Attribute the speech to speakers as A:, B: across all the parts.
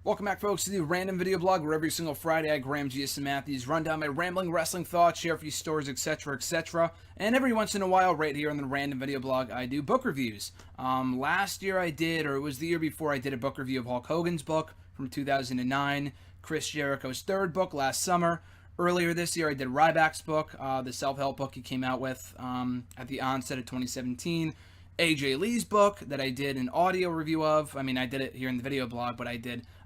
A: Welcome back, folks, to the Random Video Blog, where every single Friday I, Graham G.S. Matthews, run down my rambling wrestling thoughts, share a few stories, etc., etc. And every once in a while, right here on the Random Video Blog, I do book reviews. Last year I did, or it was the year before, I did a book review of Hulk Hogan's book from 2009, Chris Jericho's third book last summer. Earlier this year, I did Ryback's book, the self-help book he came out with at the onset of 2017. AJ Lee's book that I did an audio review of. I mean, I did it here in the video blog, but I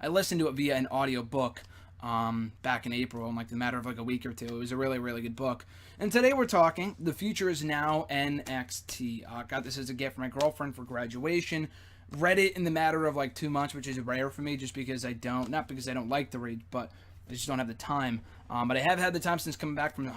A: listened to it via an audio book back in April, in like the matter of like a week or two. It was a really, really good book. And today we're talking The Future Is Now NXT. Got this as a gift from my girlfriend for graduation. Read it in the matter of like 2 months, which is rare for me just because not because I don't like to read, but I just don't have the time. But I have had the time since coming back from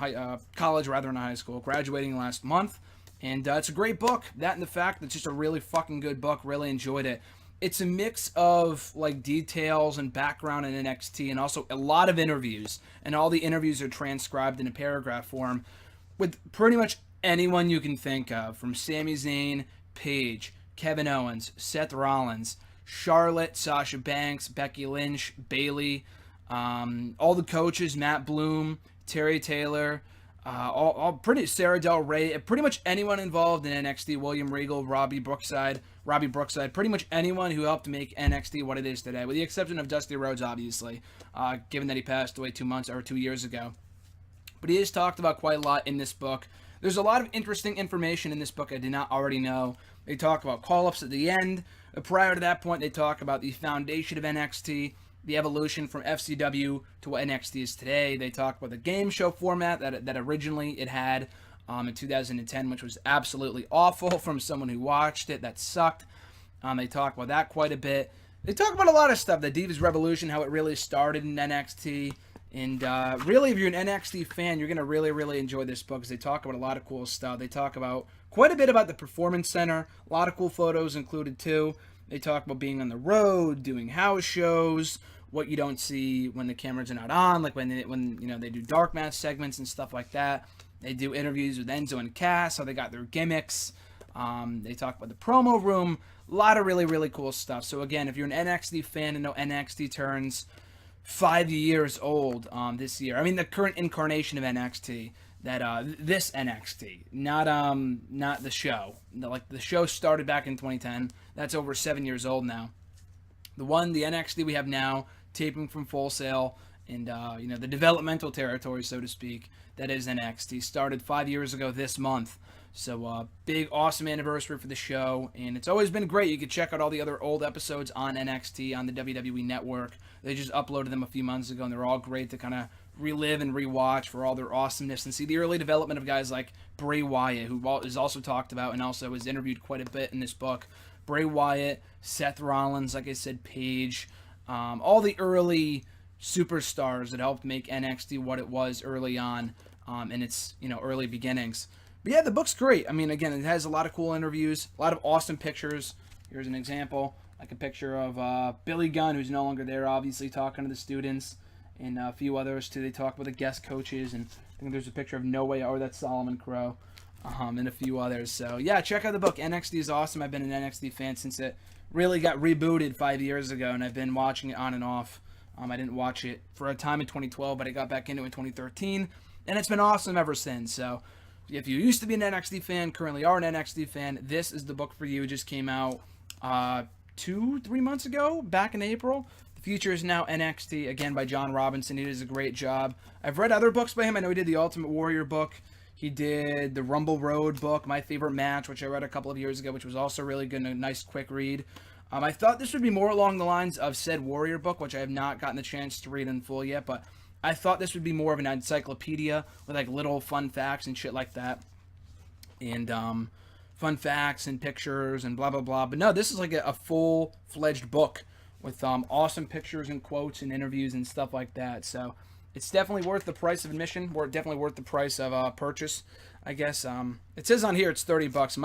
A: college, rather than high school, graduating last month. And it's a great book. That and the fact that it's just a really fucking good book. Really enjoyed it. It's a mix of like details and background in NXT and also a lot of interviews. And all the interviews are transcribed in a paragraph form with pretty much anyone you can think of. From Sami Zayn, Paige, Kevin Owens, Seth Rollins, Charlotte, Sasha Banks, Becky Lynch, Bayley, all the coaches, Matt Bloom, Terry Taylor, all pretty Sarah Del Rey, pretty much anyone involved in NXT, William Regal, Robbie Brookside, pretty much anyone who helped make NXT what it is today, with the exception of Dusty Rhodes, obviously, given that he passed away 2 years ago. But he is talked about quite a lot in this book. There's a lot of interesting information in this book I did not already know. They talk about call-ups at the end. Prior to that point, they talk about the foundation of NXT, the evolution from FCW to what NXT is today. They talk about the game show format that originally it had in 2010, which was absolutely awful from someone who watched it. That sucked. They talk about that quite a bit. They talk about a lot of stuff. The Divas Revolution, how it really started in NXT. And really, if you're an NXT fan, you're going to really, really enjoy this book because they talk about a lot of cool stuff. They talk about quite a bit about the Performance Center. A lot of cool photos included, too. They talk about being on the road, doing house shows, what you don't see when the cameras are not on, like when they do dark match segments and stuff like that. They do interviews with Enzo and Cass, how they got their gimmicks. They talk about the promo room. A lot of really, really cool stuff. So again, if you're an NXT fan and know NXT turns 5 years old this year. I mean, the current incarnation of NXT. This NXT, not the show. The show started back in 2010. That's over 7 years old now. The NXT we have now, taping from Full Sail, and the developmental territory, so to speak, that is NXT, started 5 years ago this month. So big, awesome anniversary for the show, and it's always been great. You can check out all the other old episodes on NXT on the WWE Network. They just uploaded them a few months ago, and they're all great to kind of relive and rewatch for all their awesomeness and see the early development of guys like Bray Wyatt, who is also talked about and also is interviewed quite a bit in this book. Bray Wyatt, Seth Rollins, like I said, Paige, all the early superstars that helped make NXT what it was early on in its early beginnings. But yeah, the book's great. I mean, again, it has a lot of cool interviews, a lot of awesome pictures. Here's an example, like a picture of Billy Gunn, who's no longer there, obviously talking to the students, and a few others too. They talk about the guest coaches, and I think there's a picture of No Way, or that's Solomon Crow, and a few others. So yeah, check out the book. NXT is awesome. I've been an NXT fan since it really got rebooted 5 years ago, and I've been watching it on and off. I didn't watch it for a time in 2012, but I got back into it in 2013, and it's been awesome ever since. So if you used to be an NXT fan, currently are an NXT fan, this is the book for you. It just came out 2-3 months ago, back in April. The Future Is Now NXT, again by John Robinson. He does a great job. I've read other books by him. I know he did the Ultimate Warrior book. He did the Rumble Road book, My Favorite Match, which I read a couple of years ago, which was also really good and a nice quick read. I thought this would be more along the lines of said Warrior book, which I have not gotten the chance to read in full yet, but I thought this would be more of an encyclopedia with like little fun facts and shit like that. And fun facts and pictures and blah, blah, blah. But no, this is like a full-fledged book with awesome pictures and quotes and interviews and stuff like that. So it's definitely worth the price of admission, or definitely worth the price of purchase, I guess. It says on here it's $30.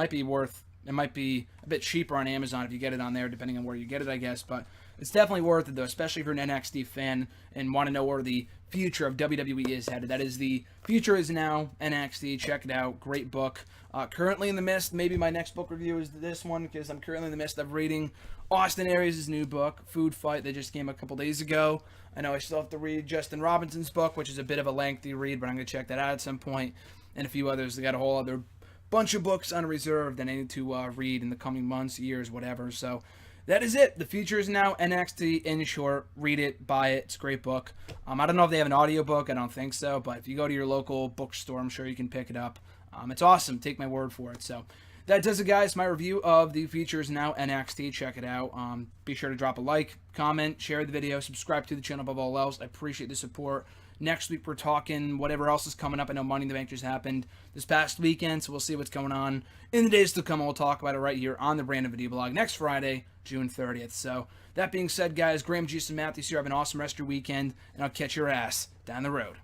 A: It might be a bit cheaper on Amazon if you get it on there, depending on where you get it, I guess. But it's definitely worth it, though, especially if you're an NXT fan and want to know where the future of WWE is headed. That is, the future is now NXT. Check it out. Great book. Currently in the midst, maybe my next book review is this one, because I'm currently in the midst of reading Austin Aries' new book, Food Fight, that just came a couple days ago. I know I still have to read Justin Robinson's book, which is a bit of a lengthy read, but I'm going to check that out at some point, and a few others. They got a whole other bunch of books on reserve that I need to read in the coming months, years, whatever. So that is it. The future is now NXT. In short, read it, buy it. It's a great book. I don't know if they have an audiobook. I don't think so, but if you go to your local bookstore, I'm sure you can pick it up. It's awesome. Take my word for it. So that does it, guys. My review of the Future is Now NXT. Check it out. Be sure to drop a like, comment, share the video, subscribe to the channel above all else. I appreciate the support. Next week, we're talking whatever else is coming up. I know Money in the Bank just happened this past weekend, so we'll see what's going on in the days to come. We'll talk about it right here on the Random Video Blog next Friday, June 30th. So that being said, guys, Graham G. Matthews here. Have an awesome rest of your weekend, and I'll catch your ass down the road.